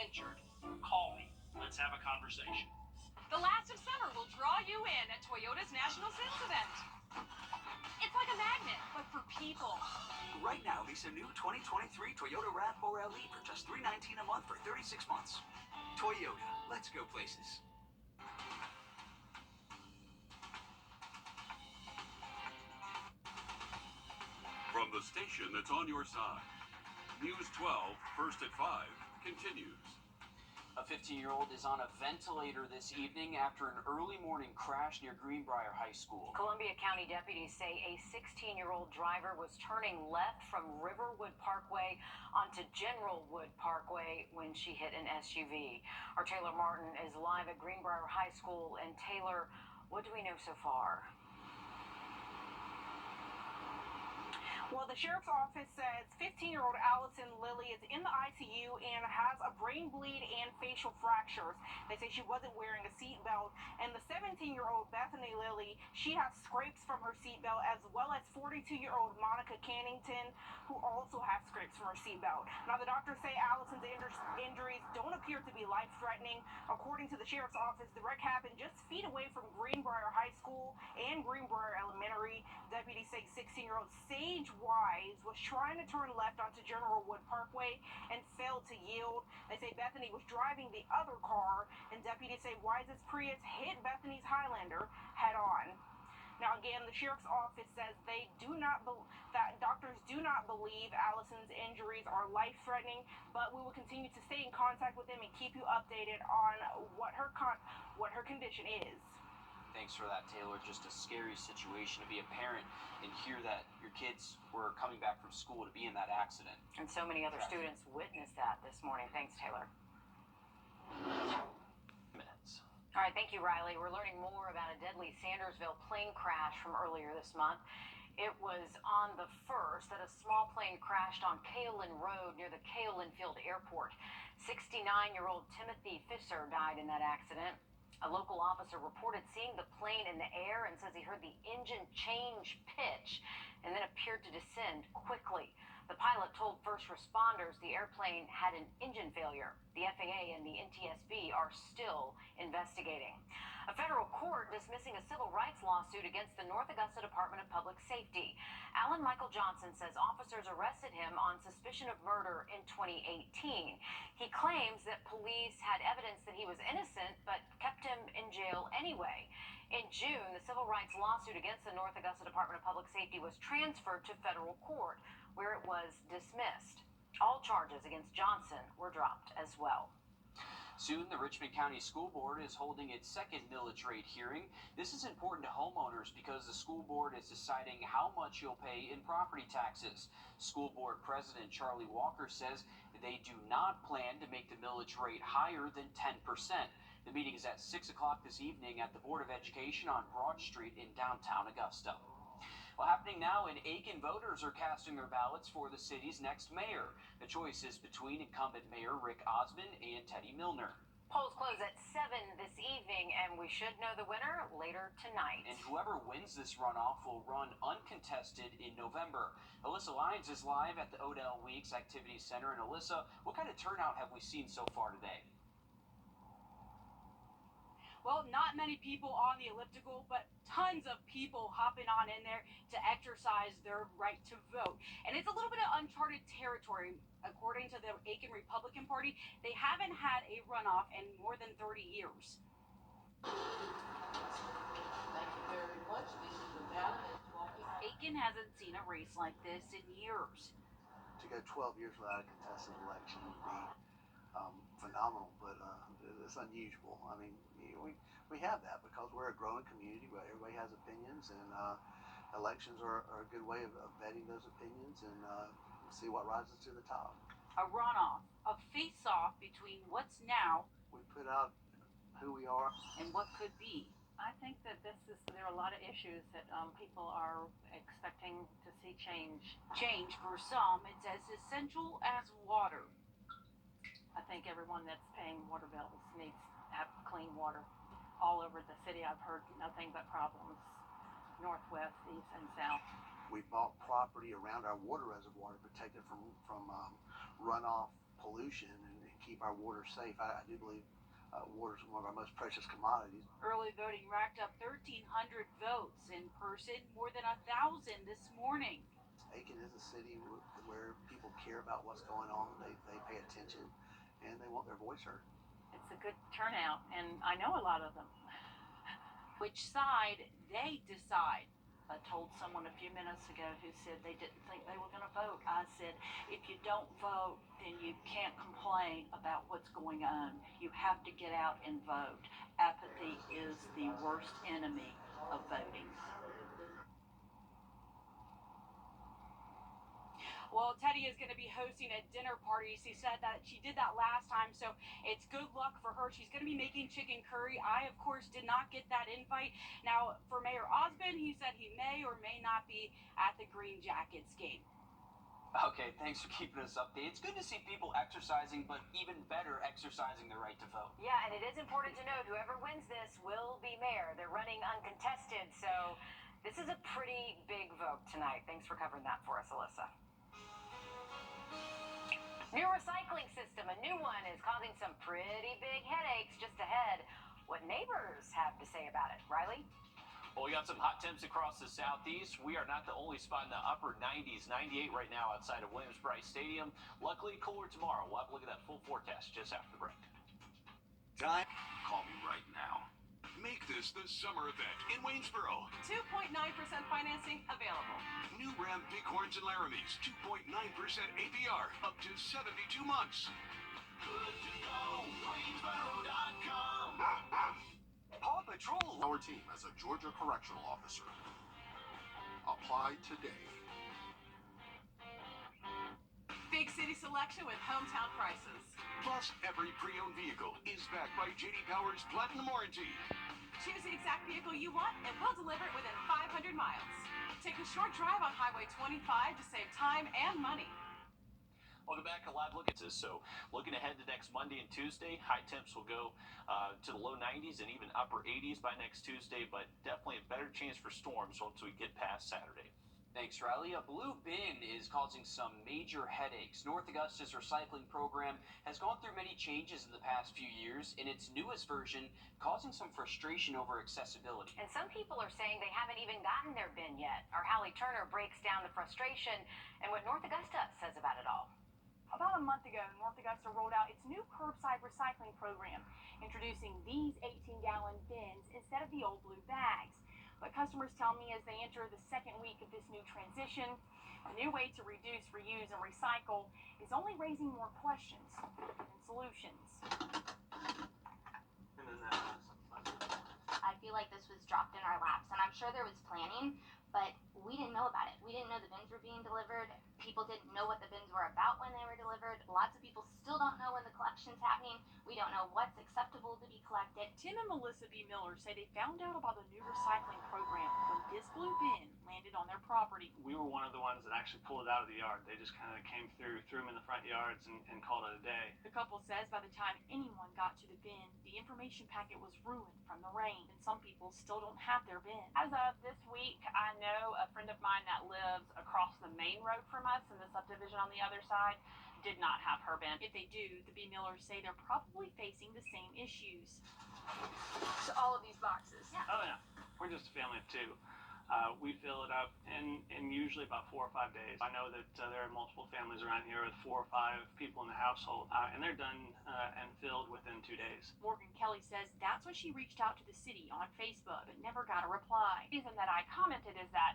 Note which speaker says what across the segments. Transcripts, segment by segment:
Speaker 1: injured, call me. Let's have a conversation.
Speaker 2: The last of summer will draw you in at Toyota's National Sales Event. It's like a magnet, but for people.
Speaker 3: Right now, lease a new 2023 Toyota RAV4 LE for just $319 a month for 36 months. Toyota, let's go places.
Speaker 4: From the station that's on your side, News 12, first at 5, continues.
Speaker 5: A 15-year-old is on a ventilator this evening after an early morning crash near Greenbrier High School.
Speaker 6: Columbia County deputies say a 16-year-old driver was turning left from Riverwood Parkway onto General Wood Parkway when she hit an SUV. Our Taylor Martin is live at Greenbrier High School. And Taylor, what do we know so far?
Speaker 7: Well, the sheriff's office says 15-year-old Allison Lilly is in the ICU and has a brain bleed and facial fractures. They say she wasn't wearing a seatbelt. And the 17-year-old Bethany Lilly, she has scrapes from her seatbelt, as well as 42-year-old Monica Cannington, who also has scrapes from her seatbelt. Now, the doctors say Allison's injuries don't appear to be life-threatening. According to the sheriff's office, the wreck happened just feet away from Greenbrier High School and Greenbrier Elementary. Deputies say 16-year-old Sage Wise was trying to turn left onto General Wood Parkway and failed to yield. They say Bethany was driving the other car, and deputies say Wise's Prius hit Bethany's Highlander head on. Now, again, the sheriff's office says they do not that doctors do not believe Allison's injuries are life-threatening, but we will continue to stay in contact with them and keep you updated on what her condition is.
Speaker 5: Thanks for that, Taylor. Just a scary situation to be a parent and hear that your kids were coming back from school to be in that accident.
Speaker 6: And so many other students witnessed that this morning. Thanks, Taylor.
Speaker 5: Minutes.
Speaker 6: All right, thank you, Riley. We're learning more about a deadly Sandersville plane crash from earlier this month. It was on the 1st that a small plane crashed on Kaolin Road near the Kaolin Field Airport. 69-year-old Timothy Fisser died in that accident. A local officer reported seeing the plane in the air and says he heard the engine change pitch and then appeared to descend quickly. The pilot told first responders the airplane had an engine failure. The FAA and the NTSB are still investigating. A federal court dismissing a civil rights lawsuit against the North Augusta Department of Public Safety. Alan Michael Johnson says officers arrested him on suspicion of murder in 2018. He claims that police had evidence that he was innocent but kept him in jail anyway. In June, the civil rights lawsuit against the North Augusta Department of Public Safety was transferred to federal court, where it was dismissed. All charges against Johnson were dropped as well.
Speaker 5: Soon, the Richmond County School Board is holding its second millage rate hearing. This is important to homeowners because the school board is deciding how much you'll pay in property taxes. School Board President Charlie Walker says they do not plan to make the millage rate higher than 10%. The meeting is at 6 o'clock this evening at the Board of Education on Broad Street in downtown Augusta. Well, happening now in Aiken, voters are casting their ballots for the city's next mayor. The choice is between incumbent Mayor Rick Osmond and Teddy Milner.
Speaker 6: Polls close at 7 this evening, and we should know the winner later tonight.
Speaker 5: And whoever wins this runoff will run uncontested in November. Alyssa Lyons is live at the Odell Weeks Activity Center. And Alyssa, what kind of turnout have we seen so far today?
Speaker 7: Well, not many people on the elliptical, but tons of people hopping on in there to exercise their right to vote. And it's a little bit of uncharted territory. According to the Aiken Republican Party, they haven't had a runoff in more than 30 years.
Speaker 8: Thank you very much. This is the ballot.
Speaker 7: Aiken hasn't seen a race like this in years.
Speaker 9: To go 12 years without a contested election would be phenomenal, but it's unusual. I mean, we have that because we're a growing community where everybody has opinions, and elections are a good way of vetting those opinions and see what rises to the top.
Speaker 7: A runoff, a face-off between what's now.
Speaker 9: We put out who we are
Speaker 7: And what could be.
Speaker 10: I think that there are a lot of issues that people are expecting to see change.
Speaker 7: Change for some, it's as essential as water.
Speaker 10: I think everyone that's paying water bills needs to have clean water. All over the city, I've heard nothing but problems, northwest, east, and south.
Speaker 9: We bought property around our water reservoir to protect it from runoff pollution and keep our water safe. I do believe water is one of our most precious commodities.
Speaker 11: Early voting racked up 1,300 votes. In person, more than 1,000 this morning.
Speaker 9: Aiken is a city where people care about what's going on. They pay attention, and they want their voice heard.
Speaker 10: It's a good turnout, and I know a lot of them.
Speaker 11: Which side they decide. I told someone a few minutes ago who said they didn't think they were going to vote. I said, if you don't vote, then you can't complain about what's going on. You have to get out and vote. Apathy is the worst enemy of voting. Well, Teddy is going to be hosting a dinner party. She said that she did that last time, so it's good luck for her. She's going to be making chicken curry. I, of course, did not get that invite. Now, for Mayor Osmond, he said he may or may not be at the Green Jackets game.
Speaker 5: Okay, thanks for keeping us updated. It's good to see people exercising, but even better, exercising their right to vote.
Speaker 6: Yeah, and it is important to note whoever wins this will be mayor. They're running uncontested, so this is a pretty big vote tonight. Thanks for covering that for us, Alyssa. New recycling system, a new one, is causing some pretty big headaches just ahead. What neighbors have to say about it, Riley?
Speaker 12: Well, we got some hot temps across the southeast. We are not the only spot in the upper 90s, 98 right now outside of Williams-Brice Stadium. Luckily, cooler tomorrow. We'll have to look at that full forecast just after the break.
Speaker 4: Time. Call me right now. Make this the summer event in Waynesboro.
Speaker 2: 2.9% financing available.
Speaker 4: New Ram Bighorns and Laramies, 2.9% APR, up to 72 months. Good to go, Waynesboro.com.
Speaker 3: Paw Patrol.
Speaker 13: Our team as a Georgia correctional officer. Apply today.
Speaker 2: Big city selection with hometown prices.
Speaker 4: Plus, every pre-owned vehicle is backed by J.D. Power's Platinum Warranty.
Speaker 2: Choose the exact vehicle you want, and we'll deliver it within 500 miles. Take a short drive on Highway 25 to save time and money.
Speaker 12: Welcome back. A live look at this. So looking ahead to next Monday and Tuesday, high temps will go to the low 90s and even upper 80s by next Tuesday, but definitely a better chance for storms once we get past Saturday.
Speaker 5: Thanks, Riley. A blue bin is causing some major headaches. North Augusta's recycling program has gone through many changes in the past few years, in its newest version causing some frustration over accessibility.
Speaker 6: And some people are saying they haven't even gotten their bin yet. Our Hallie Turner breaks down the frustration and what North Augusta says about it all.
Speaker 7: About a month ago, North Augusta rolled out its new curbside recycling program, introducing these 18-gallon bins instead of the old blue bags. But customers tell me as they enter the second week of this new transition, a new way to reduce, reuse, and recycle is only raising more questions than solutions.
Speaker 14: I feel like this was dropped in our laps, and I'm sure there was planning, but we didn't know about it. We didn't know the bins were being delivered. People didn't know what the bins were about when they were delivered. Lots of people still don't know when the collection's happening. We don't know what's acceptable to be collected.
Speaker 7: Tim and Melissa B. Miller say they found out about the new recycling program when this blue bin landed on their property.
Speaker 1: We were one of the ones that actually pulled it out of the yard. They just kind of came through, threw them in the front yards, and called it a day.
Speaker 7: The couple says by the time anyone got to the bin, the information packet was ruined from the rain, and some people still don't have their bin.
Speaker 10: As of this week, I know a friend of mine that lives across the main road from us in the subdivision on the other side did not have her bin.
Speaker 7: If they do, the B. Millers say they're probably facing the same issues.
Speaker 14: So all of these boxes.
Speaker 7: Yeah.
Speaker 1: Oh yeah, we're just a family of two. We fill it up in usually about 4 or 5 days. I know that there are multiple families around here with 4 or 5 people in the household, and they're done and filled within 2 days.
Speaker 7: Morgan Kelly says that's when she reached out to the city on Facebook, but never got a reply.
Speaker 10: The reason that I commented is that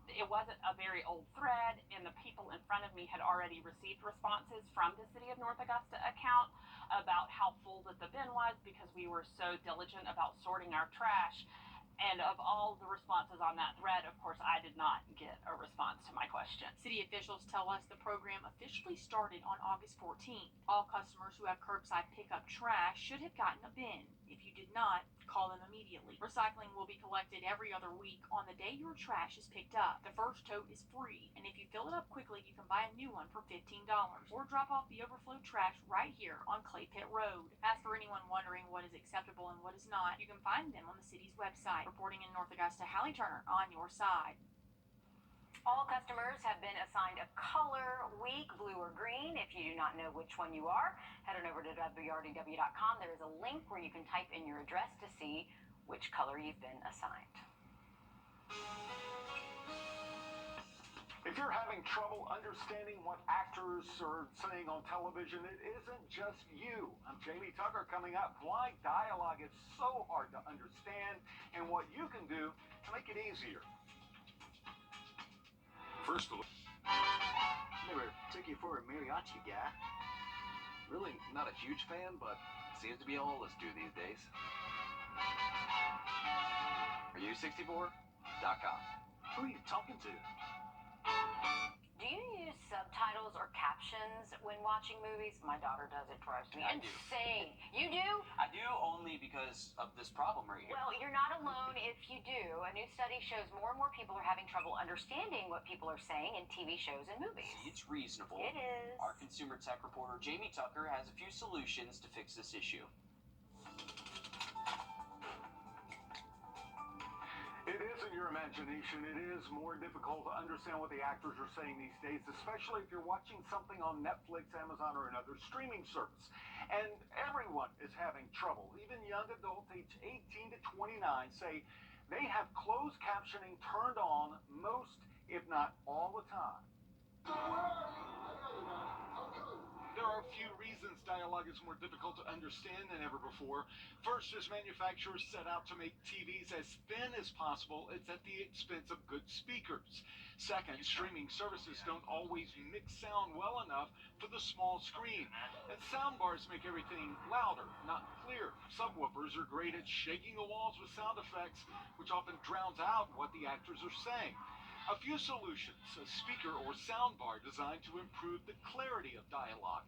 Speaker 10: it wasn't a very old thread, and the people in front of me had already received responses from the City of North Augusta account about how full that the bin was because we were so diligent about sorting our trash. And of all the responses on that thread, of course, I did not get a response to my question.
Speaker 7: City officials tell us the program officially started on August 14th. All customers who have curbside pickup trash should have gotten a bin. If you did not, call them immediately. Recycling will be collected every other week on the day your trash is picked up. The first tote is free, and if you fill it up quickly, you can buy a new one for $15 or drop off the overflow trash right here on Clay Pit Road. As for anyone wondering what is acceptable and what is not, you can find them on the city's website. Reporting in North Augusta, Hallie Turner on your side.
Speaker 6: All customers have been assigned a color week, blue or green. If you do not know which one you are, head on over to Wrdw.com. There is a link where you can type in your address to see which color you've been assigned.
Speaker 15: If you're having trouble understanding what actors are saying on television, it isn't just you. I'm Jamie Tucker coming up. Why dialogue is so hard to understand and what you can do to make it easier.
Speaker 4: First of all,
Speaker 3: Never took you for a mariachi guy.
Speaker 16: Really not a huge fan, but seems to be all let's do these days. Are you 64.com?
Speaker 3: Who are you talking to?
Speaker 6: Do you use subtitles or captions when watching movies? My daughter does. It drives me
Speaker 5: I do.
Speaker 6: insane. You do?
Speaker 5: I do, only because of this problem right here.
Speaker 6: Well, you're not alone if you do. A new study shows more and more people are having trouble understanding what people are saying in TV shows and movies.
Speaker 5: See, it's reasonable.
Speaker 6: It is.
Speaker 5: Our consumer tech reporter, Jamie Tucker, has a few solutions to fix this issue.
Speaker 15: It isn't your imagination. It is more difficult to understand what the actors are saying these days, especially if you're watching something on Netflix, Amazon, or another streaming service. And everyone is having trouble. Even young adults aged 18 to 29 say they have closed captioning turned on most, if not all the time.
Speaker 4: there are a few reasons dialogue is more difficult to understand than ever before. First, as manufacturers set out to make TVs as thin as possible, it's at the expense of good speakers. Second, streaming services don't always mix sound well enough for the small screen. And soundbars make everything louder, not clear. Subwoofers are great at shaking the walls with sound effects, which often drowns out what the actors are saying. A few solutions: a speaker or soundbar designed to improve the clarity of dialogue.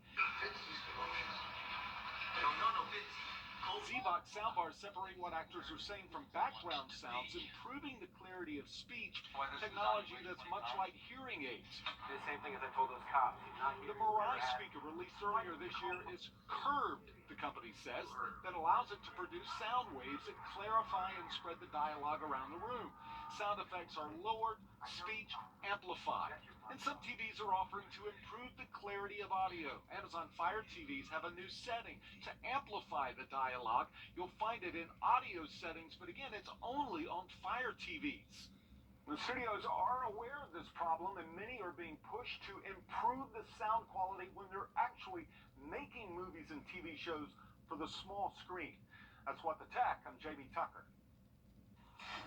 Speaker 4: Z-Box soundbars separate what actors are saying from background sounds, improving the clarity of speech, technology that's much like hearing aids.
Speaker 17: The same thing as I told those cops.
Speaker 15: The Mirage speaker released earlier this year is curved, the company says, that allows it to produce sound waves that clarify and spread the dialogue around the room. Sound effects are lowered, speech amplified. And some TVs are offering to improve the clarity of audio. Amazon Fire TVs have a new setting to amplify the dialogue. You'll find it in audio settings, but again, it's only on Fire TVs. The studios are aware of this problem, and many are being pushed to improve the sound quality when they're actually making movies and TV shows for the small screen. That's What the Tech. I'm Jamie Tucker.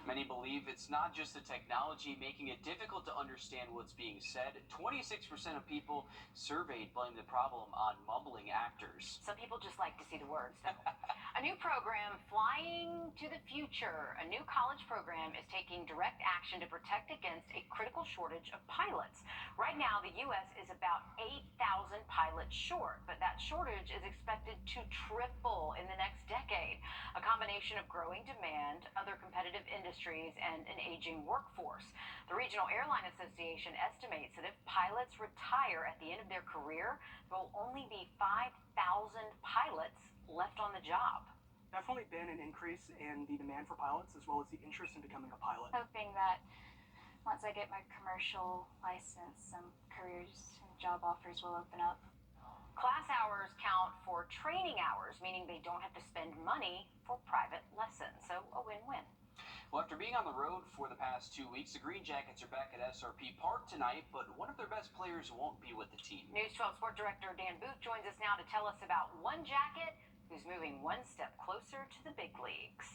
Speaker 5: Many believe it's not just the technology making it difficult to understand what's being said. 26% of people surveyed blame the problem on mumbling actors.
Speaker 6: Some people just like to see the words. A new program, Flying to the Future. A new college program is taking direct action to protect against a critical shortage of pilots. Right now, the U.S. is about 8,000 pilots short, but that shortage is expected to triple in the next decade. A combination of growing demand, other competitive industries, and an aging workforce. The Regional Airline Association estimates that if pilots retire at the end of their career, there will only be 5,000 pilots left on the job.
Speaker 17: Definitely been an increase in the demand for pilots as well as the interest in becoming a pilot.
Speaker 18: Hoping that once I get my commercial license, some careers and job offers will open up.
Speaker 6: Class hours count for training hours, meaning they don't have to spend money for private lessons. So a win-win.
Speaker 5: Well, after being on the road for the past 2 weeks, the Green Jackets are back at SRP Park tonight, but one of their best players won't be with the team.
Speaker 6: News 12 Sport Director Dan Booth joins us now to tell us about one Jacket who's moving one step closer to the big leagues.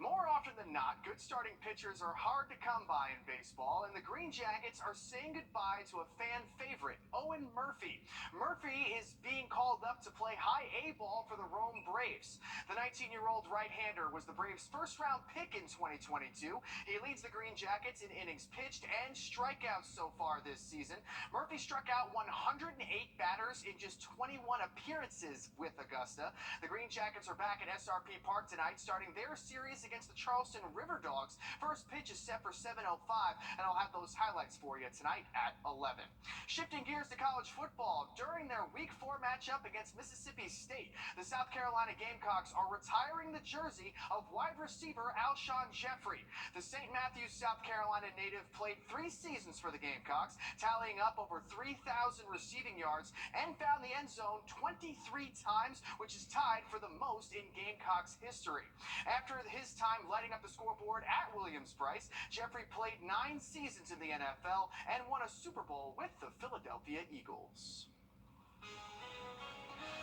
Speaker 19: More often than not, good starting pitchers are hard to come by in baseball, and the Green Jackets are saying goodbye to a fan favorite, Owen Murphy. Murphy is being called up to play high A ball for the Rome Braves. The 19-year-old right-hander was the Braves' first-round pick in 2022. He leads the Green Jackets in innings pitched and strikeouts so far this season. Murphy struck out 108 batters in just 21 appearances with Augusta. The Green Jackets are back at SRP Park tonight, starting their series Knights against the Charleston River Dogs. First pitch is set for 7:05, and I'll have those highlights for you tonight at 11. Shifting gears to college football, during their Week 4 matchup against Mississippi State, the South Carolina Gamecocks are retiring the jersey of wide receiver Alshon Jeffrey. The St. Matthews, South Carolina native played 3 seasons for the Gamecocks, tallying up over 3,000 receiving yards and found the end zone 23 times, which is tied for the most in Gamecocks history. After his time lighting up the scoreboard at Williams-Brice, Jeffrey played 9 seasons in the NFL and won a Super Bowl with the Philadelphia Eagles.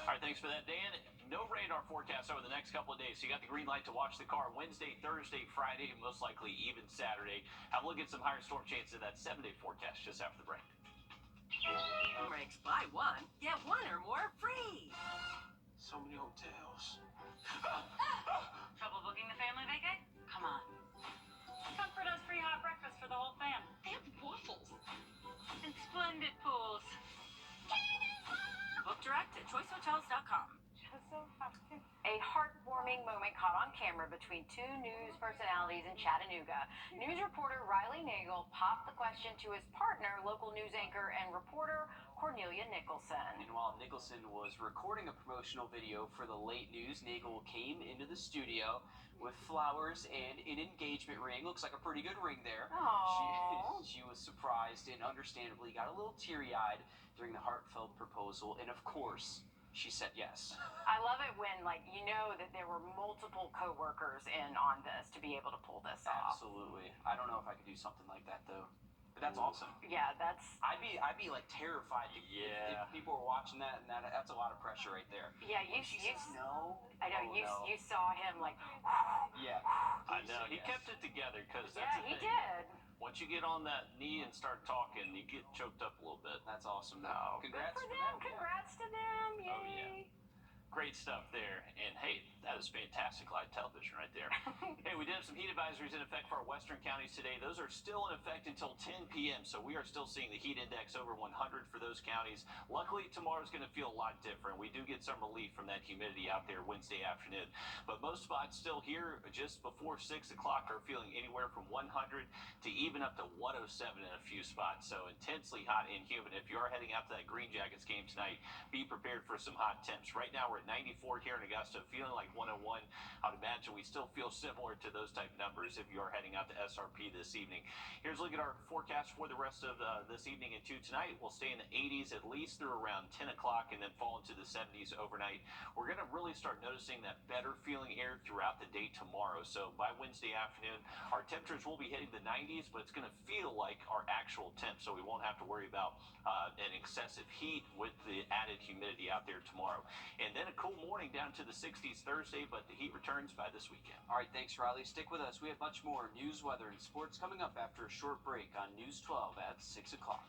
Speaker 12: All right, thanks for that, Dan. No rain our forecast over the next couple of days. So you got the green light to watch the car Wednesday, Thursday, Friday, and most likely even Saturday. Have a look at some higher storm chances in that 7-day forecast just after the break.
Speaker 20: Breaks, buy one, get one or more free.
Speaker 12: So many hotels.
Speaker 6: Trouble booking the family vacay? Come on. Come for those free hot breakfasts for the whole fam.
Speaker 20: They have waffles.
Speaker 6: And splendid pools.
Speaker 20: Book direct at choicehotels.com.
Speaker 6: A heartwarming moment caught on camera between 2 news personalities in Chattanooga. News reporter Riley Nagel popped the question to his partner, local news anchor and reporter Cornelia Nicholson.
Speaker 5: And while Nicholson was recording a promotional video for the late news, Nagel came into the studio with flowers and an engagement ring. Looks like a pretty good ring there. She was surprised and understandably got a little teary-eyed during the heartfelt proposal, and of course, she said yes.
Speaker 6: I love it when, you know that there were multiple coworkers in on this to be able to pull this off.
Speaker 5: Absolutely. I don't know if I could do something like that, though. But that's awesome.
Speaker 6: Yeah, that's...
Speaker 5: I'd be terrified if people were watching that, and that's a lot of pressure right there.
Speaker 6: Yeah, you
Speaker 5: no.
Speaker 6: I know, you saw him
Speaker 5: Yeah.
Speaker 12: I know. He kept it together because that's the
Speaker 6: he
Speaker 12: thing.
Speaker 6: did.
Speaker 12: Once you get on that knee and start talking, you get choked up a little bit.
Speaker 5: That's awesome.
Speaker 12: No.
Speaker 5: Congrats
Speaker 6: for them. Congrats to them. Yay.
Speaker 12: Oh, yeah. Great stuff there. And hey, that is fantastic live television right there. Hey, we did have some heat advisories in effect for our western counties today. Those are still in effect until 10 p.m. So we are still seeing the heat index over 100 for those counties. Luckily, tomorrow's going to feel a lot different. We do get some relief from that humidity out there Wednesday afternoon. But most spots still here just before 6 o'clock are feeling anywhere from 100 to even up to 107 in a few spots. So intensely hot and humid. If you are heading out to that Green Jackets game tonight, be prepared for some hot temps. Right now, we're at 94 here in Augusta, feeling like 101. I would imagine we still feel similar to those type numbers if you are heading out to SRP this evening. Here's a look at our forecast for the rest of this evening and tonight. We'll stay in the 80s at least through around 10 o'clock and then fall into the 70s overnight. We're going to really start noticing that better feeling air throughout the day tomorrow. So by Wednesday afternoon, our temperatures will be hitting the 90s, but it's going to feel like our actual temp, so we won't have to worry about an excessive heat with the added humidity out there tomorrow. And then a cool morning down to the 60s Thursday, but the heat returns by this weekend.
Speaker 5: All right, thanks, Riley. Stick with us. We have much more news, weather, and sports coming up after a short break on News 12 at 6 o'clock.